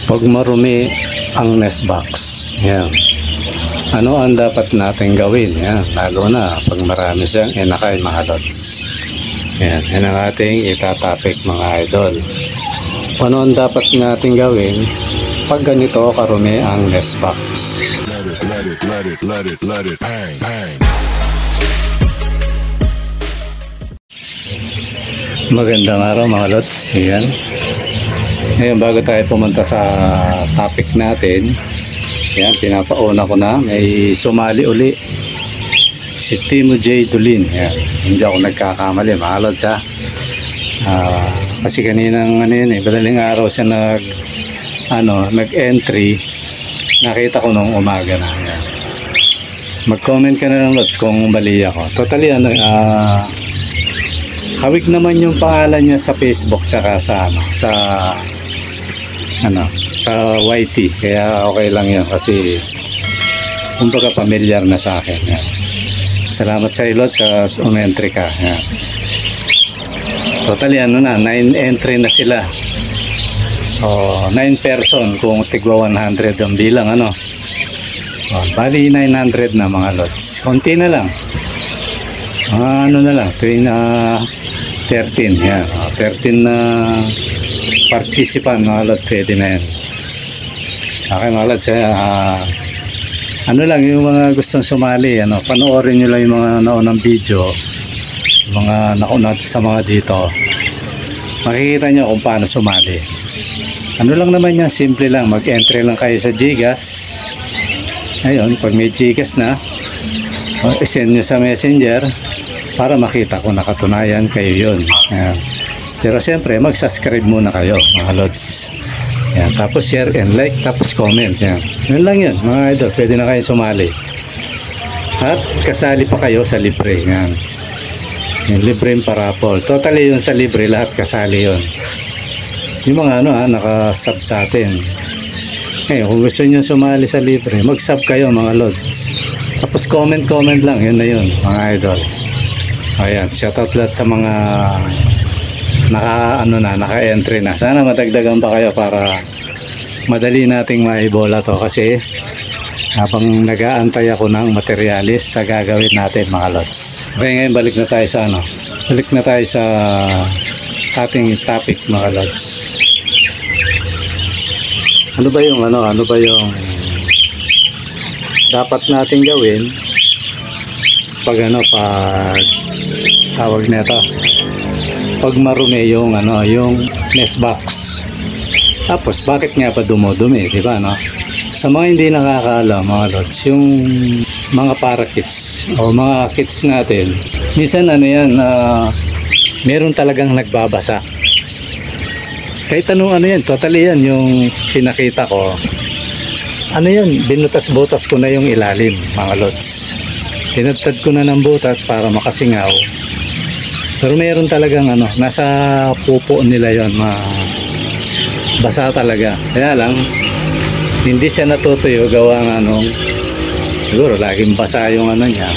Pag marumi ang nest box, yan. Ano ang dapat natin gawin? Yan. Lalo na pag marami siyang inakay, mga lods. Yan. Yan ang ating itatapik, mga idol. Ano ang dapat natin gawin pag ganito karumi ang nest box? Let it, bang, bang. Magandang araw, mga lods. Yan. Ngayon, bago tayo pumunta sa topic natin, yan, pinapauna ko na, may sumali uli si Timo J. Dulin. Yan. Hindi ako nagkakamali, mga lods, ha. Kasi kaninang madaling araw siya nag-entry. Nakita ko nung umaga na. Yan. Mag-comment ka na lang, lods, kung mali ako. Totally, hawig naman yung pangalan niya sa Facebook tsaka sa YT, kaya okay lang yun kasi kumbaga familiar na sa akin. Yan. Salamat sa ilot sa entry ka. Yan. Totally 9 entry na sila. So 9 person kung tigwa 100 ang bilang bali 900 na, mga lots. Konti na lang. Na lang tuwing 13 yan. 13 na participant, mga lods, pwede na yan. Okay, mga lods, lang yung mga gustong sumali, panoorin nyo lang yung mga naunang video, mga nauna sa mga dito, makikita nyo kung paano sumali. Lang naman yan, simple lang, mag-entry lang kayo sa Gcash. Ayun, pag may Gcash na, isend nyo sa Messenger para makita kung nakatunayan kayo yun. Ayan. Pero siyempre, mag-subscribe muna kayo, mga lods. Ayan. Tapos share and like, tapos comment. Ayan. Yun lang yun, mga idol. Pwede na kayo sumali. At kasali pa kayo sa libre. Ayan. Yung libre yung parapol. Totally yun sa libre, lahat kasali yun. Yung mga nakasub sa atin. Ngayon, kung gusto nyo sumali sa libre, mag-sub kayo, mga lods. Tapos comment lang, yun na yun, mga idol. Ayan, shoutout lahat sa mga naka-entry na. Sana madagdagan pa kayo para madali nating maibola to, kasi habang nag-aantay ako ng materialis sa gagawin natin, mga lods. Okay, ngayon balik na tayo sa ating topic, mga lods. Ano ba yung dapat natin gawin pag tawag nito, pag marumi yung nest box? Tapos bakit nga pa dumudumi, di ba, sa mga hindi nakakaalam, mga lods, yung mga parakeets o mga kits natin, minsan meron talagang nagbabasa. Kahit yan, totally yan yung pinakita ko. Binutas-butas ko na yung ilalim, mga lods. Tinadtad ko na ng butas para makasingaw. Pero mayroon talagang nasa pupo nila yon, basa talaga. Kaya lang, hindi siya natutuyo gawa siguro laging basa yung niya,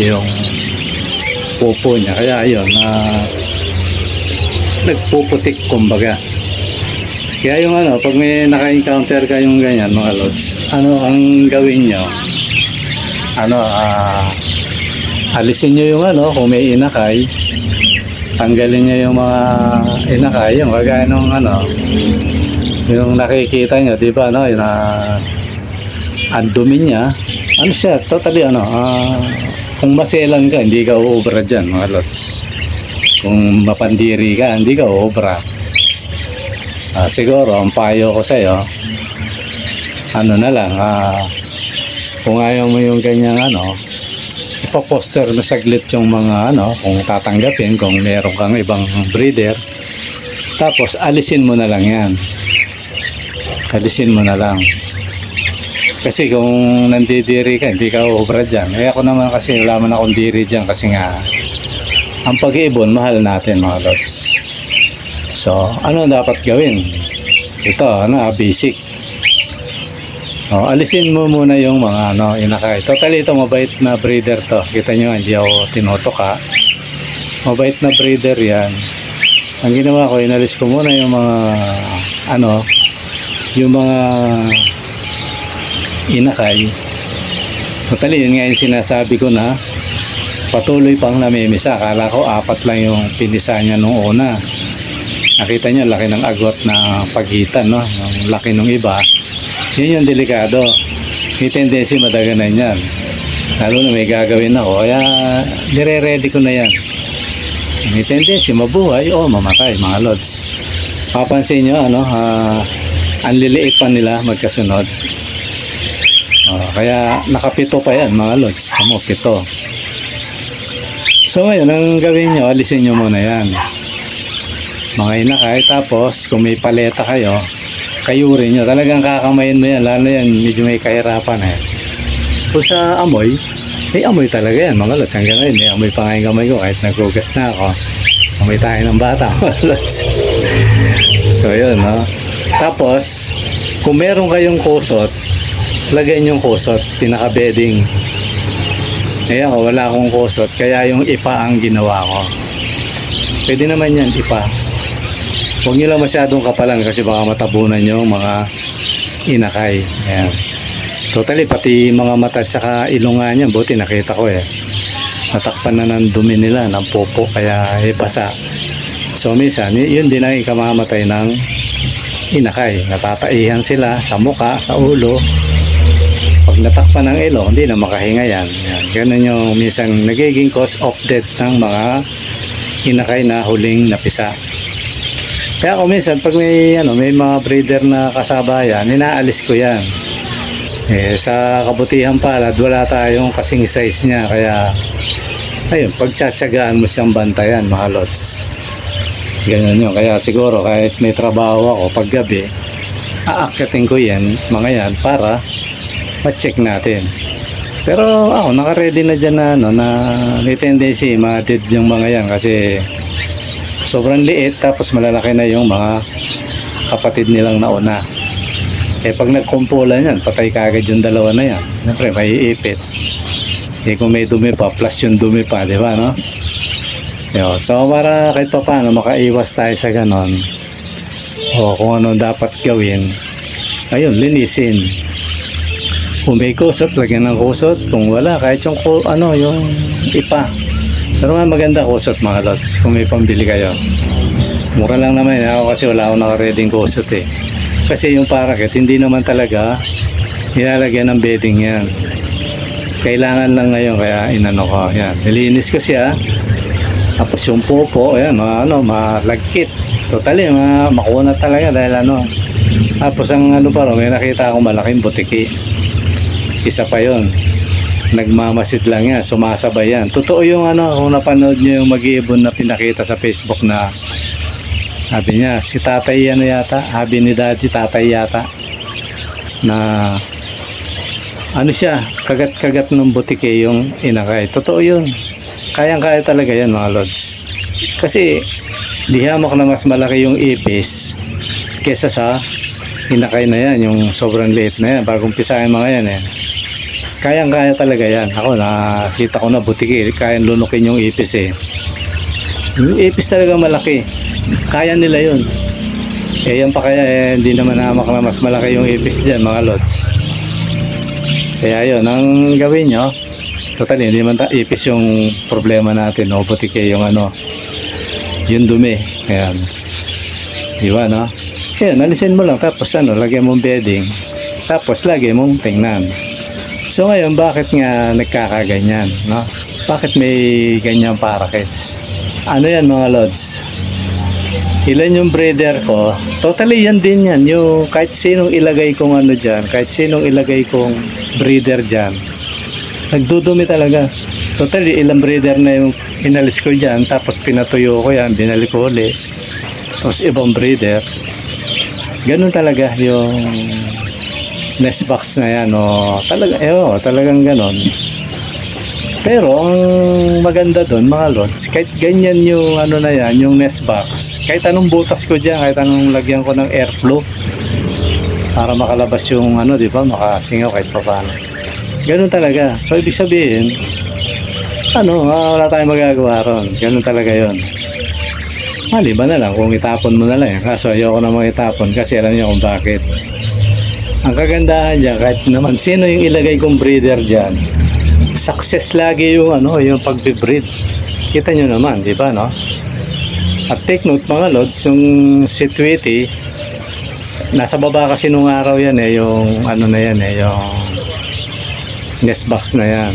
yung pupo niya. Kaya ayun, nagpuputik, kumbaga. Kaya yung pag may naka-encounter kayong ganyan, mga lods, ang gawin nyo? Alisin nyo yung kung may inakay, tanggalin nyo yung mga inakay, yung kagaya nung yung nakikita nyo, di ba, yung ang dumi niya, siya, totally, kung maselan ka, hindi ka uubra dyan, mga lods. Kung mapandiri ka, hindi ka uubra. Siguro, ang payo ko sa'yo, na lang, kung ayaw mo yung ganyang ipaposter na saglit yung mga kung tatanggapin, kung meron kang ibang breeder, tapos alisin mo na lang yan. Alisin mo na lang. Kasi kung nandidiri ka, hindi ka uubra dyan. Ako naman kasi wala man akong diri dyan, kasi nga ang pag-iibon, mahal natin, mga lods. So, dapat gawin? Ito, basic. Alisin mo muna yung mga inakay. Totally ito, mabait na breeder to. Kita nyo, hindi ako tinutuka. Mabait na breeder yan. Ang ginawa ko, inalis ko muna yung mga yung mga inakay. Totally, yun nga yung sinasabi ko na patuloy pang namimisa. Akala ko 4 lang yung pinisa niya nung una. Nakita niyo, laki ng agwat na pagitan, no? Yung laki ng iba. Yun yung delikado. May tendency madaganan yan. Lalo na may gagawin ako. Kaya nire-ready ko na yan. May tendency mabuhay o mamatay, mga lods. Papansin nyo, ang liliit pa nila magkasunod. Kaya nakapito pa yan, mga lods. Tamo, 7. So ngayon, ang gawin nyo, alisin nyo muna yan. Mga inakay, tapos kung may paleta kayo, kayurin nyo. Talagang kakamayin mo yan, lalo yan, medyo may kahirapan eh. Kung sa amoy, may amoy talaga yan, mga lods. Hanggang ngayon, may amoy pa nga yung kamay ko, kahit naghugas na ako. Amoy tayo ng bata, mga lods. So yun, no? Tapos, kung meron kayong kusot, lagay yung kusot, pinaka-bedding. Ayan ko, wala akong kusot, kaya yung ipa ang ginawa ko. Pwede naman yan, ipa. Huwag nyo lang masyadong kapalan kasi baka matabunan yung mga inakay. Ayan. Totally, pati mga mata at saka ilungan niya, buti nakita ko eh. Natakpan na ng dumi nila, ng popo, kaya basa. So minsan, yun din ang ikamamatay ng inakay. Natataihan sila sa muka, sa ulo. Pag natakpan ng ilong, hindi na makahinga yan. Yan. Ganun yung minsan nagiging cause of death ng mga inakay na huling napisa. Kaya kung minsan, pag may mga breeder na kasabayan, ninaalis ko yan. Sa kabutihan palad, wala tayong kasing size niya. Kaya, ayun, pagtsatsagaan mo siyang bantayan, mga lods. Ganyan yun. Kaya siguro, kahit may trabaho ako paggabi, aakyatin ko yan, mga yan, para ma-check natin. Pero ako, naka-ready na dyan na may tendency ma-dead yung mga yan kasi sobrang liit tapos malalaki na yung mga kapatid nilang nauna. Pag nagkumpulan yan, patay kagad yung dalawa na yan. Siyempre, may iipit. Kung may dumi pa, plus yung dumi pa, di ba, no? So, para kahit pa paano, makaiwas tayo sa ganon. O kung ano dapat gawin, ayun, linisin. Kung may kusot, lagyan ng kusot. Kung wala, kahit yung yung ipa. Pero nga maganda kusot, mga lods, kung may pambili kayo. Mura lang naman. Ako kasi wala akong naka-reading kusot eh. Kasi yung parakeet, hindi naman talaga nilalagyan ng bedding yan. Kailangan lang ngayon, kaya inano ko. Yan, nilinis ko siya. Tapos yung popo, ayan, malagkit. Totally, makunat talaga dahil Tapos ang pa may nakita akong malaking butiki. Isa pa yon, nagmamasid lang yan, sumasabay yan. Totoo yung kung napanood nyo yung mag-iibon na pinakita sa Facebook na sabi niya, si tatay yata, sabi ni daddy tatay yata na siya, kagat-kagat ng butike yung inakay. Totoo yun, kayang-kaya talaga yan, mga lods. Kasi di hamak na mas malaki yung ipis kesa sa inakay na yan, yung sobrang liit na yan, bagong pisahin mga yan eh. Kayang-kaya talaga yan. Ako, nakita ko na butiki, kayang lunukin yung ipis eh. Yung ipis talaga malaki, kaya nila yun. Yan pa kaya hindi naman hamak na mas malaki yung ipis dyan, mga lods. Kaya yun, ang gawin nyo, totally, hindi man ipis yung problema natin, no? Butiki yung yung dumi. Ayan. Diba, no? Ayan, alisin mo lang, tapos lagyan mong bedding, tapos lagyan mong tingnan. So ngayon, bakit nga nagkakaganyan, no? Bakit may ganyang parakeets? Yan, mga lods? Ilan yung breeder ko? Totally yan din yan. Yung kahit sinong ilagay kong dyan, kahit sinong ilagay kong breeder dyan, nagdudumi talaga. Totally, ilang breeder na yung inalis ko dyan, tapos pinatuyo ko yan, binalik ko ulit. Tapos ibang breeder. Ganun talaga yung nest box na yan. Talagang ganun. Pero ang maganda doon, mga lods, kahit ganyan yung na yan, yung nest box, kahit anong butas ko dyan, kahit anong lagyan ko ng airflow para makalabas yung di ba, makasingaw kahit pa paano. Ganun talaga. So ibig sabihin, wala tayong magagawa ron. Ganun talaga yon. Maliban na lang kung itapon mo na lang yan. Kaso ayoko namang itapon kasi alam niyo kung bakit. Ang kagandahan dyan, kahit naman sino yung ilagay kong breeder dyan, success lagi yung yung pagbe-breed. Kita nyo naman, di ba, no? At take note mga lods, yung si Tweety, nasa baba kasi nung araw yan yung na yan yung nest box na yan.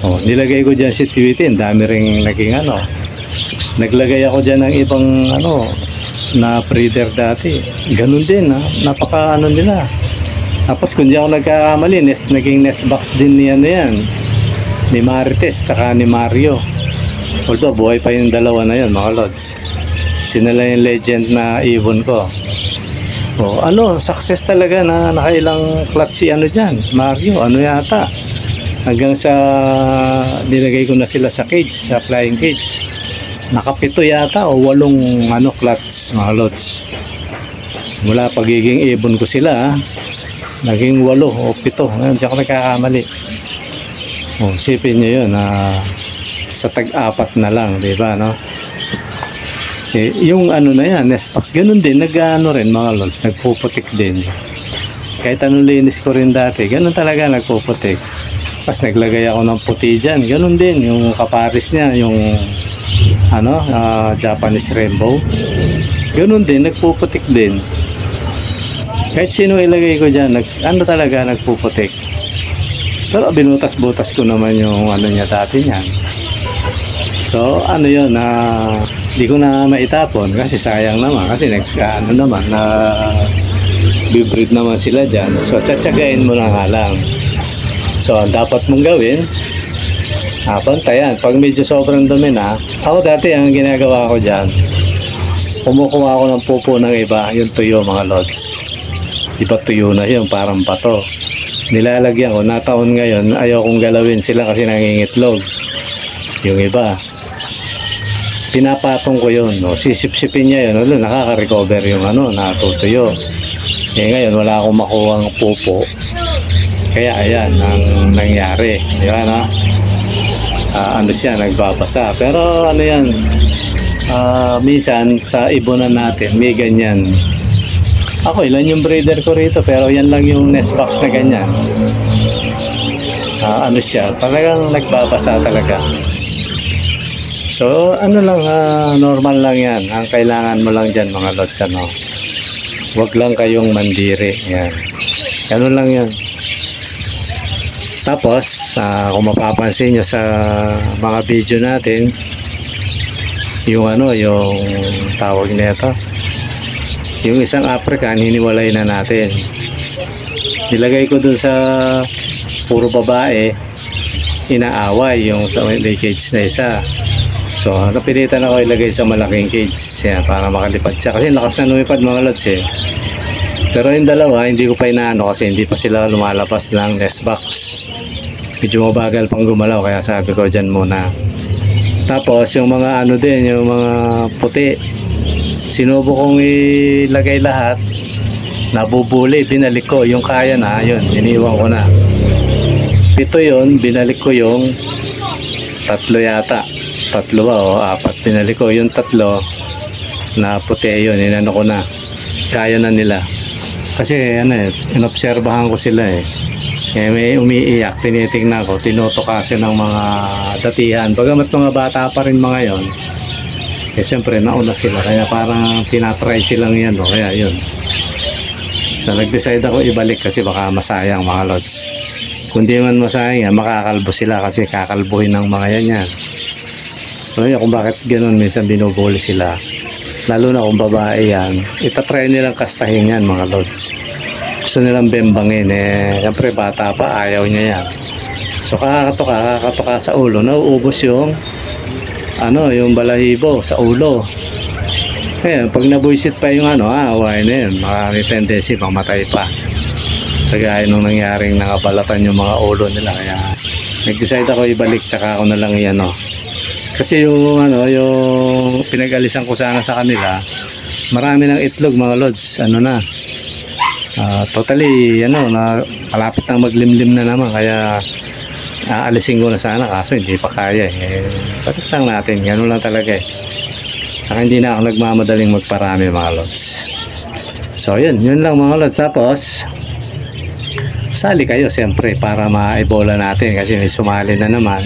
Oh, nilagay ko dyan si Tweety, ang dami ring naging naglagay ako dyan ng ibang na breeder dati. Ganun din, napaka nila. Tapos kung di ako nagkakamali, naging nest box din ni yan, ni Marites tsaka ni Mario. Although buhay pa yung dalawa na yun mga lods. Sinala yung legend na ibon ko. Success talaga na nakailang clutch si dyan, Mario, yata. Hanggang sa nilagay ko na sila sa cage, sa flying cage. Nakapito yata o 8 clutch mga lods. Mula pagiging ibon ko sila, naging 8 o 7. Ngayon, di ako nagkakamali. Sipin nyo yun, sa tag-4 na lang, di ba, no? Yung na yan, nest box, ganun din, rin mga lods, nagpuputik din. Kahit anong linis ko rin dati, ganun talaga nagpuputik. Tapos naglagay ako ng puti dyan, ganun din, yung kaparis niya, yung Japanese rainbow. Ganun din, nagpuputik din. Kahit sino ilagay ko dyan, talaga nagpuputik. Pero binutas-butas ko naman yung niya dati niyan. So, yun, di ko na maitapon kasi sayang naman. Kasi bibreed naman sila dyan. So, tsatsagain mo na nga lang. So, ang dapat mong gawin, pantayan. Pag medyo sobrang dumi na, ako dati ang ginagawa ko dyan, kumukuha ako ng pupo ng iba, yung tuyo mga lods. Diba tuyo na yun, parang bato. Nilalagyan ko, nataon ngayon, ayaw kong galawin sila kasi nangingitlog. Yung iba, pinapatong ko yun, sisip-sipin niya yun, nakaka-recover yung natutuyo. Ngayon, wala akong makuhang pupo. Kaya ayan, ang nangyari. Di ba, no? Siya, nagbabasa. Pero yan, minsan sa ibonan natin, may ganyan. Ako, ilan yung breeder ko rito, pero yan lang yung nest box na ganyan. Siya, talagang nagbabasa talaga. So, normal lang yan. Ang kailangan mo lang dyan, mga lods, huwag lang kayong mandiri. Yan. Ganun lang yan. Tapos, kung mapapansin nyo sa mga video natin, yung yung tawag nito, yung isang African, hiniwalay na natin. Nilagay ko dun sa puro babae, inaaway yung sa may cage na isa. So, napilitan ako ilagay sa malaking cage para makalipad siya. Kasi lakas na lumipad mga lods Pero yung dalawa, hindi ko pa inaano kasi hindi pa sila lumalabas ng nest box. Medyo mabagal pang gumalaw kaya sabi ko dyan muna. Tapos yung mga din, yung mga puti, sinubo kong ilagay lahat, nabubuli, binalik ko. Yung kaya na, yun, iniwan ko na. 7 yun, binalik ko yung 3 yata. 3 ba o 4, binalik ko yung 3 na puti yun, inano ko na. Kaya na nila. Kasi inobserbahan ko sila may umiiyak, tinitingnan ko, tinutukasin ng mga datihan. Bagamat mga bata pa rin mga yon, siyempre nauna sila, kaya parang tinatry silang yan, kaya yun. So nag-decide ako ibalik kasi baka masayang mga lods. Kung di man masayang yan, makakalbo sila kasi kakalbuhin ng mga yan. So yun, kung bakit ganun minsan binubuli sila, lalo na kung babae yan, itatry nilang kastahin yan mga lods. Gusto nilang bembangin siyempre bata pa, ayaw niya yan. So kakatoka sa ulo, nauubos yung yung balahibo sa ulo. Kaya pag nabuisit pa yung away na yun, may tendency mamatay pa. Kagaya nung nangyaring nakabalatan yung mga ulo nila. Kaya nag-decide ako ibalik, tsaka ako na lang kasi yung yung pinag-alisan ko sana sa kanila, marami ng itlog mga lods, totally malapit nang maglimlim na naman, kaya aalisin ko na sana, kaso hindi pa kaya balik lang natin, gano'n lang talaga Saka hindi na ako nagmamadaling magparami mga lods. So yun lang mga lods. Tapos sali kayo siyempre para ma-ebola natin kasi may sumali na naman.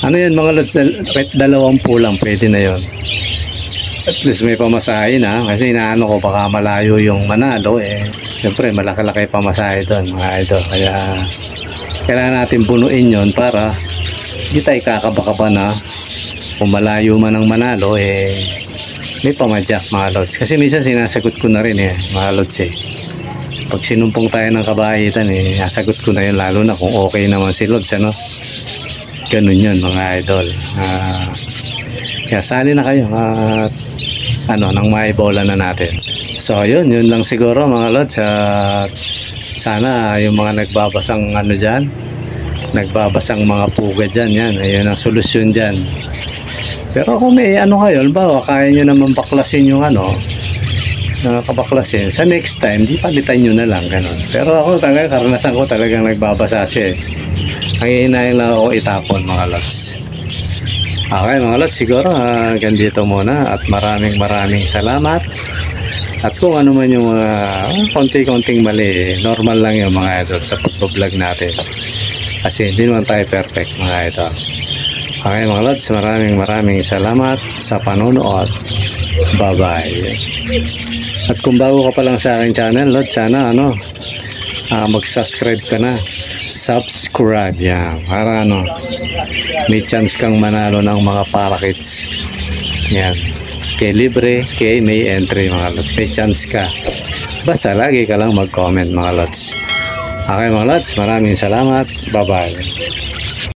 Ano yan mga lods, kahit 20 lang pwede na yon. At least may pamasahe na kasi inaano ko baka malayo yung Manalo siyempre malaki-laki pamasahe doon mga idol. Kaya kailangan natin bunuin yon para hindi tayo kakaba-kaba na kung malayo man ang Manalo may pamadyak mga lods. Kasi minsan sinasagot ko na rin mga lods pag sinumpong tayo ng kabahitan nasagot ko na yun, lalo na kung okay naman si lods ganun yun mga idol. Kaya sali na kayo at nang maibola na natin. So yun lang siguro mga lods. At sana yung mga nagbabasang dyan, nagbabasang mga puga dyan, ayun ang solusyon dyan. Pero kung may kayo, halimbawa kaya nyo naman baklasin yung kabaklasin, sa next time di palitan nyo na lang ganun. Pero ako talaga, karanasan ko talagang nagbabasa siya ang hihinayin lang ako itapon mga lods. Okay mga lods, siguro hanggang dito muna at maraming salamat. At kung ano man yung mga konti-konting mali, normal lang yung mga idol sa pagbablog natin kasi hindi naman tayo perfect mga idol. Okay mga lods, maraming salamat sa panonood. Bye bye. At kung bago ka pa lang sa aking channel lods, sana mag-subscribe ka na. Subscribe yan para may chance kang manalo ng mga parakits yan. Kay libre, kay may entry mga lods, may chance ka basta lagi ka lang mag-comment mga lods. Okay mga lods, maraming salamat. Bye bye.